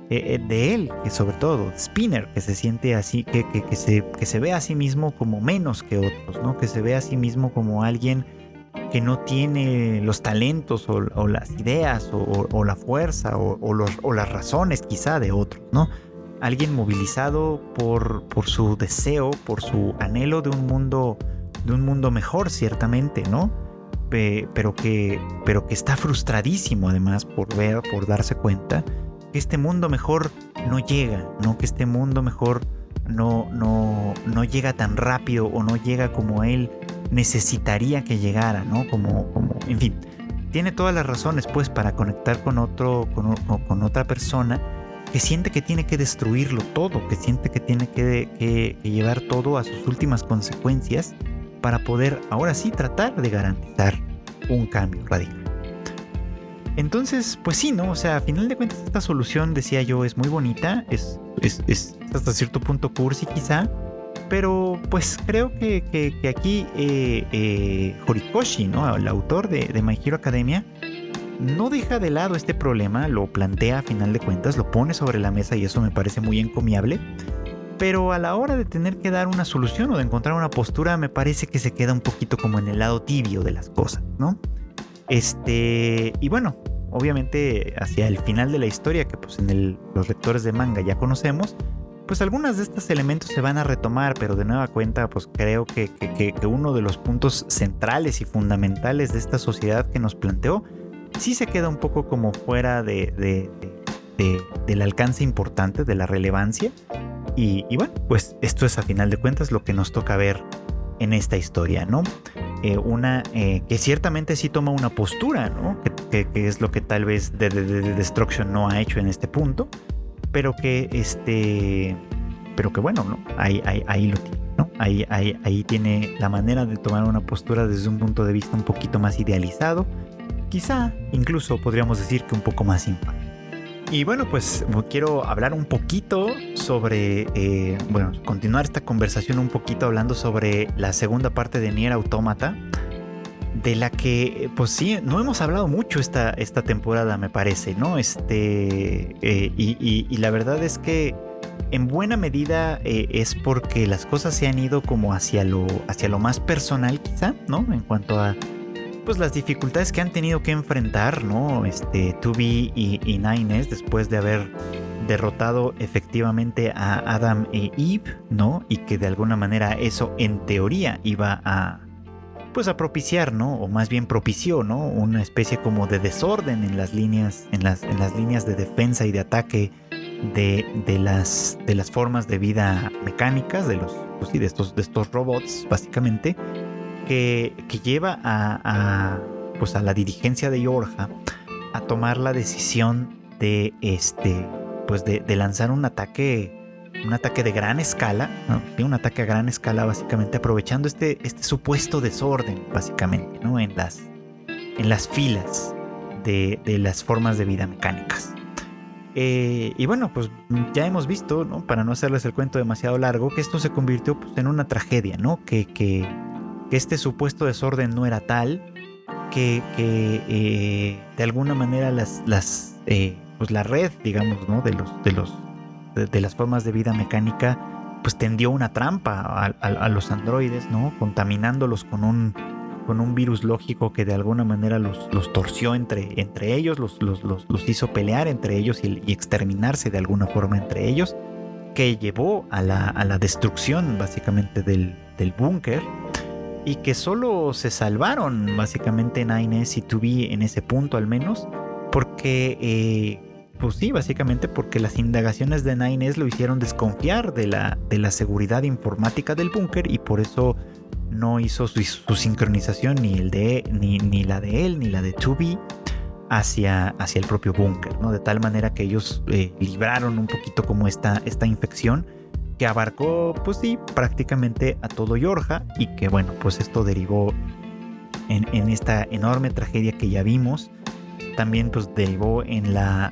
De él, que sobre todo, Spinner, que se siente así, que se ve a sí mismo como menos que otros, ¿no? Que se ve a sí mismo como alguien que no tiene los talentos o las ideas o la fuerza o las razones quizá de otros, ¿no? Alguien movilizado por su deseo, por su anhelo de un mundo mejor, ciertamente, ¿no? Pero que está frustradísimo además por darse cuenta que este mundo mejor no llega, ¿no? Que este mundo mejor no llega tan rápido o no llega como él necesitaría que llegara, ¿no? Como en fin, tiene todas las razones pues para conectar con otra persona que siente que tiene que destruirlo todo, que siente que tiene que llevar todo a sus últimas consecuencias para poder ahora sí tratar de garantizar un cambio radical. Entonces, pues sí, ¿no? O sea, a final de cuentas esta solución, decía yo, es muy bonita, es hasta cierto punto cursi quizá, pero pues creo que aquí Horikoshi, ¿no? El autor de My Hero Academia, no deja de lado este problema, lo plantea a final de cuentas, lo pone sobre la mesa y eso me parece muy encomiable, pero a la hora de tener que dar una solución o de encontrar una postura me parece que se queda un poquito como en el lado tibio de las cosas, ¿no? Y bueno, obviamente hacia el final de la historia que pues los lectores de manga ya conocemos, pues algunos de estos elementos se van a retomar, pero de nueva cuenta, pues creo que uno de los puntos centrales y fundamentales de esta sociedad que nos planteó, sí se queda un poco como fuera del alcance importante, de la relevancia. Y bueno, pues esto es a final de cuentas lo que nos toca ver en esta historia, ¿no? Que ciertamente sí toma una postura, ¿no? Que es lo que tal vez de Destruction no ha hecho en este punto, pero que bueno, ¿no? Ahí lo tiene, ¿no? Ahí tiene la manera de tomar una postura desde un punto de vista un poquito más idealizado, quizá incluso podríamos decir que un poco más infame. Y bueno, pues quiero hablar un poquito sobre, continuar esta conversación un poquito hablando sobre la segunda parte de Nier Automata, de la que, pues sí, no hemos hablado mucho esta temporada, me parece, ¿no? Y la verdad es que en buena medida es porque las cosas se han ido como hacia lo más personal, quizá, ¿no? En cuanto a pues las dificultades que han tenido que enfrentar, ¿no? 2B y Nines después de haber derrotado efectivamente a Adam e Eve, ¿no? Y que de alguna manera eso en teoría iba a propiciar, ¿no? O más bien propició, ¿no? Una especie como de desorden en las líneas, en las líneas de defensa y de ataque de las formas de vida mecánicas de estos robots, básicamente. Que lleva a la dirigencia de Yorha a tomar la decisión de lanzar un ataque de gran escala, ¿no? Un ataque a gran escala, básicamente aprovechando este supuesto desorden, básicamente, ¿no? En las filas de las formas de vida mecánicas. Y bueno, pues ya hemos visto, ¿no? Para no hacerles el cuento demasiado largo, que esto se convirtió pues, en una tragedia, ¿no? Que este supuesto desorden no era tal, que de alguna manera la red, digamos, ¿no? de las formas de vida mecánica, pues tendió una trampa a los androides, ¿no? Contaminándolos con un virus lógico que de alguna manera los torció entre ellos, los hizo pelear entre ellos y exterminarse de alguna forma entre ellos, que llevó a la destrucción básicamente del búnker. Y que solo se salvaron básicamente Nines y 2B en ese punto al menos, porque, pues sí, básicamente porque las indagaciones de Nines lo hicieron desconfiar de la seguridad informática del búnker y por eso no hizo su sincronización ni la de él ni la de 2B hacia el propio búnker, ¿no? De tal manera que ellos libraron un poquito como esta infección que abarcó, pues sí, prácticamente a todo Yorha y que bueno, pues esto derivó en esta enorme tragedia que ya vimos. También pues derivó en la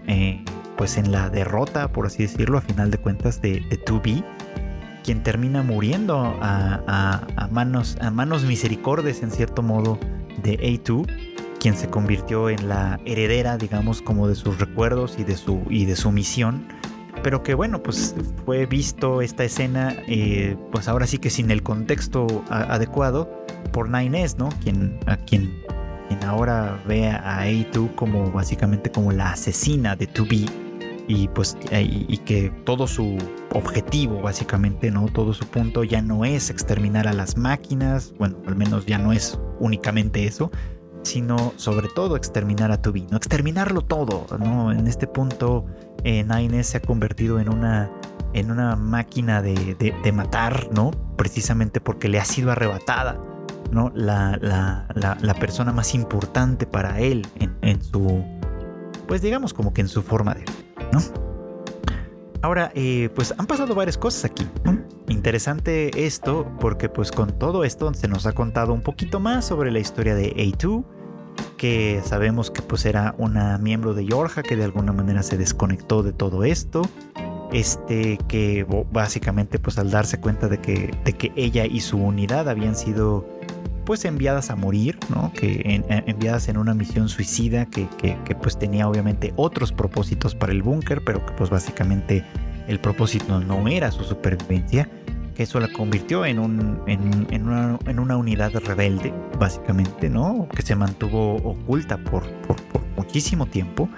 derrota, por así decirlo, a final de cuentas de 2B, quien termina muriendo a manos misericordes en cierto modo de A2, quien se convirtió en la heredera, digamos, como de sus recuerdos y de su misión. Pero que bueno, pues fue visto esta escena, pues ahora sí que sin el contexto adecuado por Nines, ¿no? Quien ahora ve a A2 como básicamente como la asesina de 2B y pues y que todo su objetivo básicamente, ¿no? Todo su punto ya no es exterminar a las máquinas, bueno, al menos ya no es únicamente eso, sino sobre todo exterminar a 2B, ¿no? Exterminarlo todo, ¿no? En este punto Nines se ha convertido en una máquina de matar, ¿no? Precisamente porque le ha sido arrebatada, ¿no? La persona más importante para él en su, pues digamos como que en su forma de vida, ¿no? Ahora, pues han pasado varias cosas aquí, ¿no? Interesante esto porque pues con todo esto se nos ha contado un poquito más sobre la historia de A2, que sabemos que pues era una miembro de Yorha que de alguna manera se desconectó de todo esto, que básicamente pues al darse cuenta de que ella y su unidad habían sido pues enviadas a morir, ¿no? Enviadas en una misión suicida que pues tenía obviamente otros propósitos para el búnker, pero que pues básicamente el propósito no era su supervivencia, que eso la convirtió en una unidad rebelde, básicamente, ¿no? Que se mantuvo oculta por muchísimo tiempo,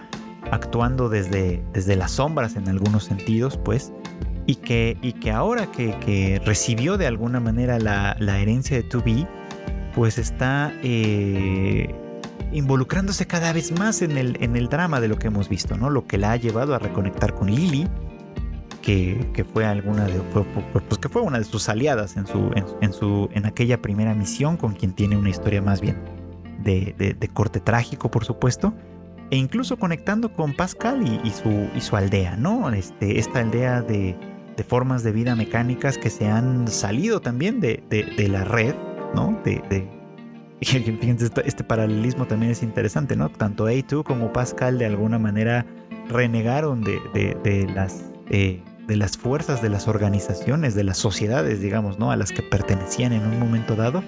actuando desde las sombras en algunos sentidos, pues, y que ahora que recibió de alguna manera la herencia de 2B, pues está involucrándose cada vez más en el drama de lo que hemos visto, ¿no? Lo que la ha llevado a reconectar con Lily, que fue que fue una de sus aliadas en aquella primera misión, con quien tiene una historia más bien de corte trágico, por supuesto, e incluso conectando con Pascal y su aldea, ¿no? Esta aldea de formas de vida mecánicas que se han salido también de la red, ¿no? Fíjense, este paralelismo también es interesante, ¿no? Tanto A2 como Pascal de alguna manera renegaron de las fuerzas, de las organizaciones, de las sociedades, digamos, ¿no? A las que pertenecían en un momento dado.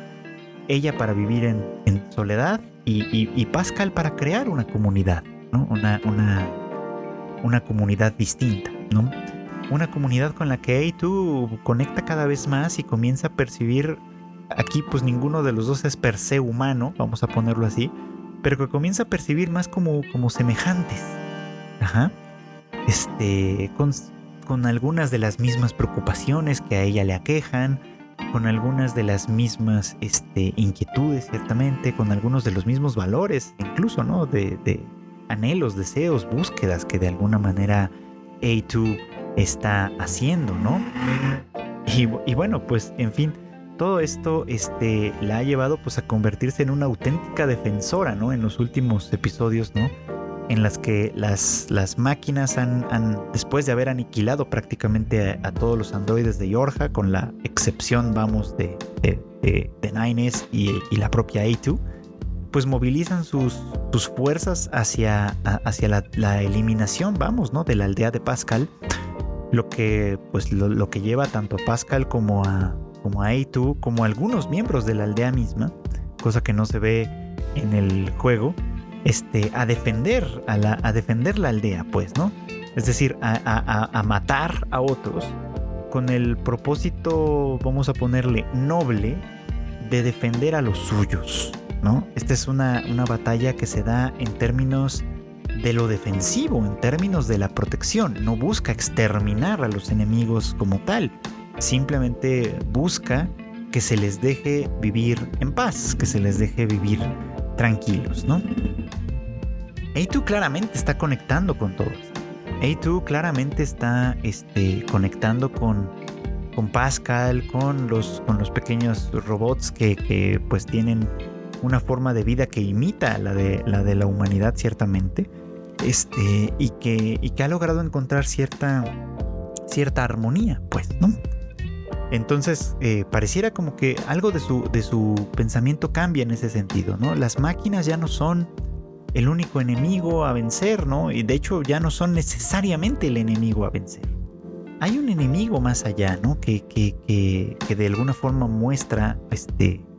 Ella para vivir en soledad y Pascal para crear una comunidad, ¿no? Una comunidad distinta, ¿no? Una comunidad con la que A2 conecta cada vez más y comienza a percibir. Aquí pues ninguno de los dos es per se humano, vamos a ponerlo así, pero que comienza a percibir más como semejantes. Ajá. Con algunas de las mismas preocupaciones que a ella le aquejan, con algunas de las mismas inquietudes, ciertamente, con algunos de los mismos valores, incluso, ¿no? De anhelos, deseos, búsquedas que de alguna manera A2 está haciendo, ¿no? Y bueno, pues en fin, todo esto la ha llevado pues a convertirse en una auténtica defensora, ¿no? En los últimos episodios, ¿no? En las que las máquinas después de haber aniquilado prácticamente a todos los androides de Yorha, con la excepción, vamos, de 9S y la propia A2, pues movilizan sus fuerzas hacia la eliminación, vamos, ¿no? De la aldea de Pascal, lo que lleva tanto a Pascal como a A2, como a algunos miembros de la aldea misma, cosa que no se ve en el juego, a defender la aldea, pues, ¿no? Es decir, a matar a otros con el propósito, vamos a ponerle, noble, de defender a los suyos, ¿no? Esta es una batalla que se da en términos de lo defensivo, en términos de la protección. No busca exterminar a los enemigos como tal, simplemente busca que se les deje vivir en paz, que se les deje vivir tranquilos, ¿no? A2 claramente está conectando con todos. A2 claramente está conectando con Pascal, con los pequeños robots que pues tienen una forma de vida que imita la de la humanidad, ciertamente, y que ha logrado encontrar cierta armonía, pues, ¿no? Entonces pareciera como que algo de su pensamiento cambia en ese sentido, ¿no? Las máquinas ya no son el único enemigo a vencer, ¿no? Y de hecho ya no son necesariamente el enemigo a vencer. Hay un enemigo más allá, ¿no? Que de alguna forma muestra,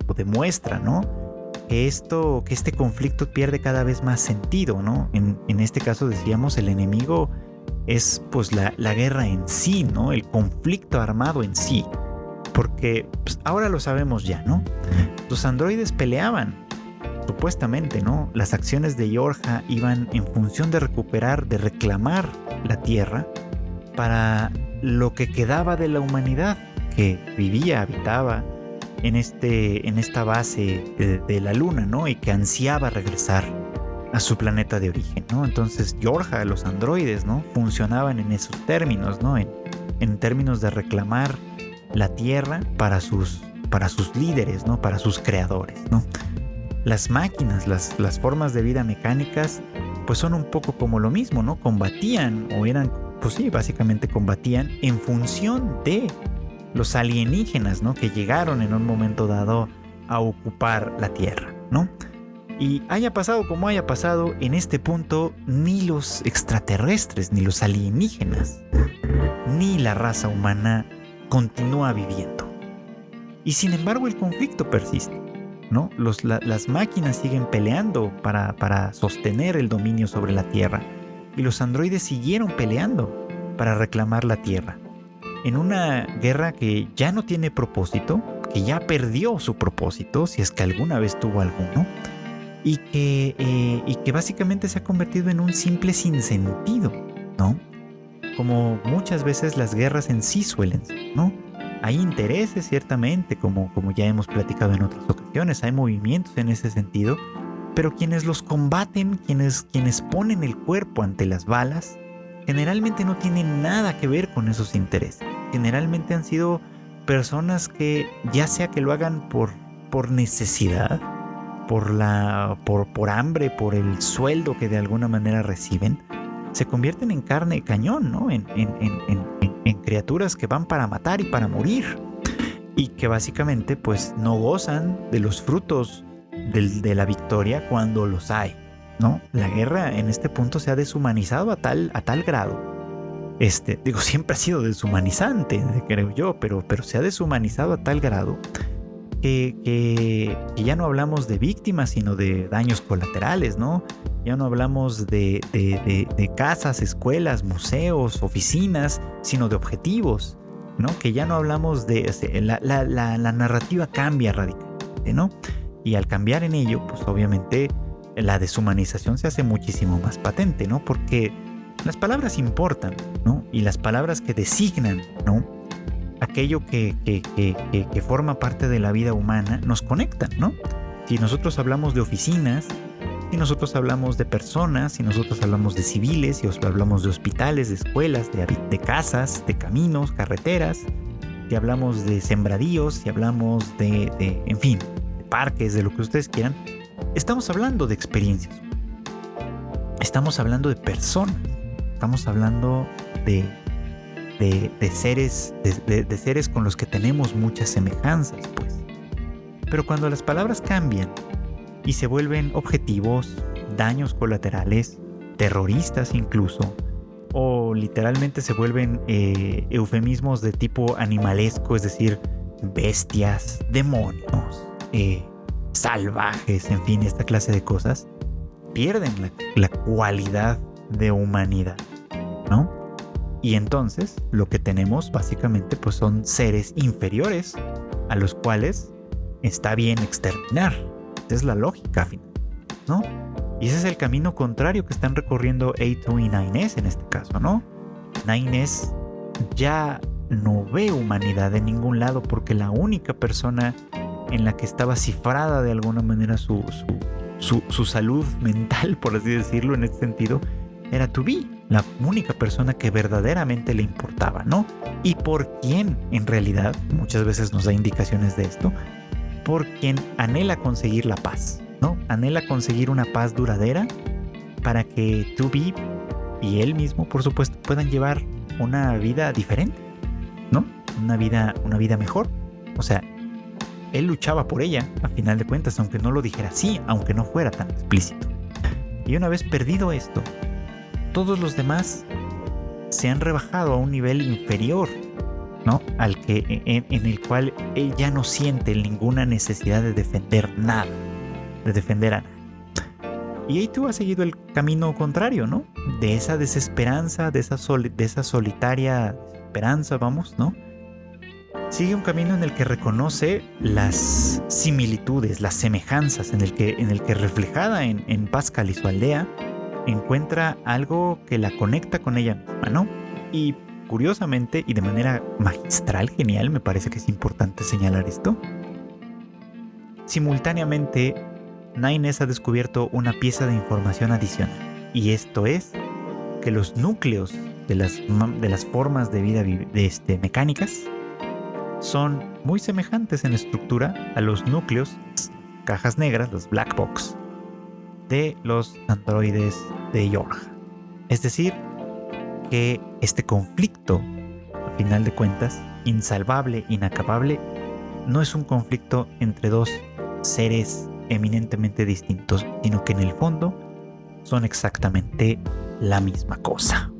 o demuestra, ¿no? Que este conflicto pierde cada vez más sentido, ¿no? En este caso decíamos, el enemigo es pues la guerra en sí, ¿no? El conflicto armado en sí. Porque pues, ahora lo sabemos ya, ¿no? Los androides peleaban, supuestamente, ¿no? Las acciones de Yorha iban en función de recuperar, de reclamar la Tierra para lo que quedaba de la humanidad que vivía, habitaba en esta base de la Luna, ¿no? Y que ansiaba regresar a su planeta de origen, ¿no? Entonces Yorha, los androides, ¿no? Funcionaban en esos términos, ¿no? En términos de reclamar la Tierra para sus líderes, ¿no? Para sus creadores, ¿no? Las máquinas, las formas de vida mecánicas, pues son un poco como lo mismo, ¿no? Combatían, o eran, pues sí, básicamente combatían en función de los alienígenas, ¿no? Que llegaron en un momento dado a ocupar la Tierra, ¿no? Y haya pasado como haya pasado, en este punto ni los extraterrestres, ni los alienígenas, ni la raza humana continúa viviendo. Y sin embargo el conflicto persiste, ¿no? Las máquinas siguen peleando para sostener el dominio sobre la Tierra, y los androides siguieron peleando para reclamar la Tierra, en una guerra que ya no tiene propósito, que ya perdió su propósito, si es que alguna vez tuvo alguno, y que básicamente se ha convertido en un simple sinsentido, ¿no? como muchas veces las guerras en sí suelen ser, ¿no? Hay intereses, ciertamente, como ya hemos platicado en otras ocasiones, hay movimientos en ese sentido, pero quienes los combaten, quienes ponen el cuerpo ante las balas, generalmente no tienen nada que ver con esos intereses. Generalmente han sido personas que, ya sea que lo hagan por necesidad, por hambre, por el sueldo que de alguna manera reciben, se convierten en carne de cañón, ¿no? En criaturas que van para matar y para morir, y que básicamente pues no gozan de los frutos de la victoria cuando los hay, ¿no? La guerra en este punto se ha deshumanizado a tal grado. Siempre ha sido deshumanizante, creo yo, pero se ha deshumanizado a tal grado que ya no hablamos de víctimas, sino de daños colaterales, ¿no? Ya no hablamos de casas, escuelas, museos, oficinas, sino de objetivos, ¿no? Que ya no hablamos de... La narrativa cambia radicalmente, ¿no? Y al cambiar en ello, pues obviamente la deshumanización se hace muchísimo más patente, ¿no? Porque las palabras importan, ¿no? Y las palabras que designan, ¿no?, aquello que forma parte de la vida humana, nos conectan, ¿no? Si nosotros hablamos de oficinas, si nosotros hablamos de personas, si nosotros hablamos de civiles, si hablamos de hospitales, de escuelas, de casas, de caminos, carreteras, si hablamos de sembradíos, si hablamos de en fin, de parques, de lo que ustedes quieran, estamos hablando de experiencias. Estamos hablando de personas. Estamos hablando de seres con los que tenemos muchas semejanzas, pues. Pero cuando las palabras cambian y se vuelven objetivos, daños colaterales, terroristas incluso, o literalmente se vuelven eufemismos de tipo animalesco, es decir, bestias, demonios, salvajes, en fin, esta clase de cosas, pierden la cualidad de humanidad, ¿no? Y entonces lo que tenemos básicamente pues son seres inferiores a los cuales está bien exterminar. Esa es la lógica final, ¿no? Y ese es el camino contrario que están recorriendo A2 y 9S en este caso, ¿no? 9S ya no ve humanidad en ningún lado porque la única persona en la que estaba cifrada de alguna manera su salud mental, por así decirlo, en este sentido, era 2B, la única persona que verdaderamente le importaba, ¿no? Y por quien, en realidad, muchas veces nos da indicaciones de esto, por quien anhela conseguir la paz, ¿no? Anhela conseguir una paz duradera para que 2B y él mismo, por supuesto, puedan llevar una vida diferente, ¿no? Una vida mejor. O sea, él luchaba por ella, a final de cuentas, aunque no lo dijera así, aunque no fuera tan explícito. Y una vez perdido esto, todos los demás se han rebajado a un nivel inferior, ¿no? Al que en el cual él ya no siente ninguna necesidad de defender nada, de defender a nadie. Y A2 ha seguido el camino contrario, ¿no? De esa desesperanza, de esa solitaria esperanza, vamos, ¿no? Sigue un camino en el que reconoce las similitudes, las semejanzas, en el que reflejada en Pascal y su aldea, encuentra algo que la conecta con ella misma, ¿no? Y curiosamente y de manera magistral, genial, me parece que es importante señalar esto, simultáneamente 9S ha descubierto una pieza de información adicional, y esto es que los núcleos de las formas de vida mecánicas son muy semejantes en estructura a los núcleos, cajas negras, los black box, de los androides de Yorha. Es decir, que este conflicto, a final de cuentas, insalvable, inacabable, no es un conflicto entre dos seres eminentemente distintos, sino que en el fondo son exactamente la misma cosa.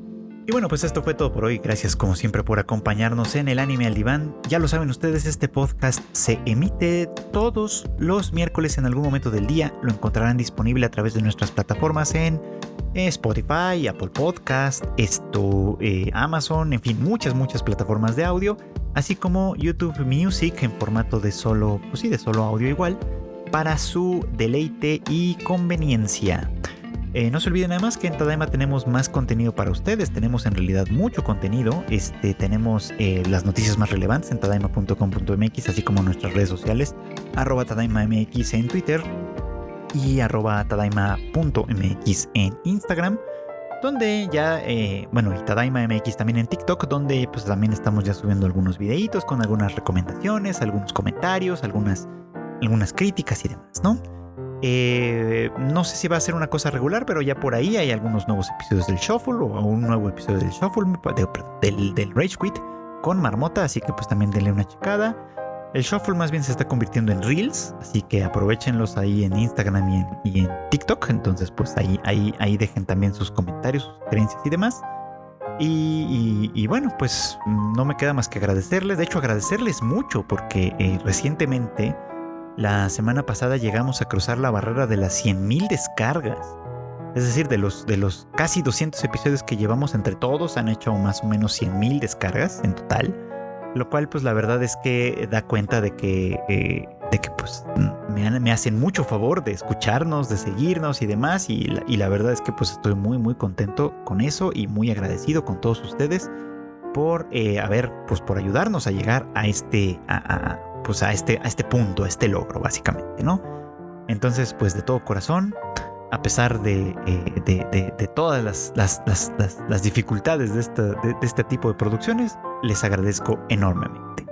Y bueno, pues esto fue todo por hoy. Gracias como siempre por acompañarnos en el Anime al Diván. Ya lo saben ustedes, este podcast se emite todos los miércoles en algún momento del día. Lo encontrarán disponible a través de nuestras plataformas en Spotify, Apple Podcast, Amazon, en fin, muchas plataformas de audio, así como YouTube Music en formato de solo audio igual, para su deleite y conveniencia. No se olviden además que en Tadaima tenemos más contenido para ustedes. Tenemos en realidad mucho contenido. Tenemos las noticias más relevantes en tadaima.com.mx, así como nuestras redes sociales, @tadaimamx en Twitter y @tadaima.mx en Instagram, donde ya, y Tadaima MX también en TikTok, donde pues también estamos ya subiendo algunos videitos con algunas recomendaciones, algunos comentarios, algunas críticas y demás, ¿no? No sé si va a ser una cosa regular, pero ya por ahí hay algunos nuevos episodios del Shuffle o un nuevo episodio del Shuffle, del Rage Quit con Marmota, así que pues también denle una checada. El Shuffle más bien se está convirtiendo en Reels, así que aprovechenlos ahí en Instagram y en TikTok. Entonces pues ahí dejen también sus comentarios, sus sugerencias y demás. Y bueno, pues no me queda más que agradecerles. De hecho, agradecerles mucho porque recientemente, la semana pasada, llegamos a cruzar la barrera de las 100,000 descargas. Es decir, de los casi 200 episodios que llevamos entre todos, han hecho más o menos 100,000 descargas en total. Lo cual, pues la verdad es que da cuenta de que pues me hacen mucho favor de escucharnos, de seguirnos y demás. Y la verdad es que pues estoy muy, muy contento con eso y muy agradecido con todos ustedes por por ayudarnos a llegar a este punto, a este logro, básicamente, ¿no? Entonces, pues de todo corazón, a pesar de todas las dificultades de este tipo de producciones, les agradezco enormemente.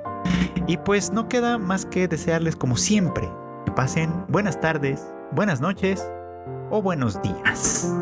Y pues no queda más que desearles, como siempre, que pasen buenas tardes, buenas noches o buenos días.